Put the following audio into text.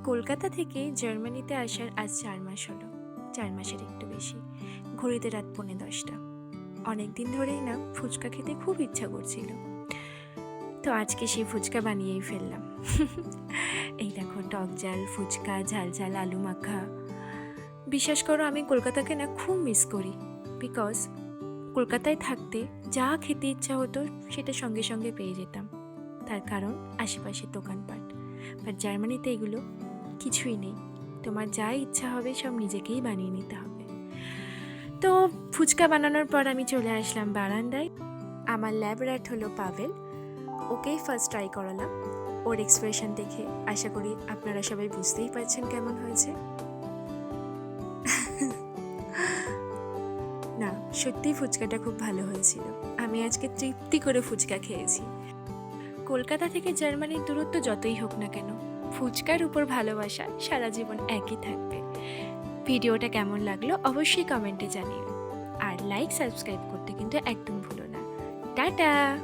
কলকাতা থেকে জার্মানিতে আসার আজ ৪ মাস হলো। ৪ মাসের একটু বেশি। ঘড়িতে রাত 10:45। অনেক দিন ধরেই না ফুচকা খেতে খুব ইচ্ছা করছিল। তো আজকে সেই ফুচকা বানিয়েই ফেললাম। এই দেখো টক ঝাল ফুচকা, ঝাল ঝাল আলু মাখা। বিশ্বাস করো আমি কলকাতাকে না খুব মিস করি। বিকজ কলকাতায় থাকতে যা খেতে ইচ্ছা হতো সেটা সঙ্গে সঙ্গে পেয়ে যেতাম। তার কারণ আশেপাশের দোকানপাট। বাট জার্মানিতে এগুলো কিছুই নেই। তোমার যা ইচ্ছা হবে সব নিজেকেই বানিয়ে নিতে হবে। তো ফুচকা বানানোর পর আমি চলে আসলাম বারান্দায়। আমার ল্যাব র্যাট হলো পাভেল। ওকেই ফার্স্ট ট্রাই করালাম। ওর এক্সপ্রেশন দেখে আশা করি আপনারা সবাই বুঝতেই পারছেন কেমন হয়েছে। না, সত্যিই ফুচকাটা খুব ভালো হয়েছিল। আমি আজকে তৃপ্তি করে ফুচকা খেয়েছি। কলকাতা থেকে জার্মানির দূরত্ব যতই হোক না কেন, ফুচকার উপর ভালোবাসা সারা জীবন একই থাকবে। ভিডিওটা কেমন লাগলো অবশ্যই কমেন্টে জানিও। আর লাইক সাবস্ক্রাইব করতে কিন্তু একদম ভুলো না। টাটা।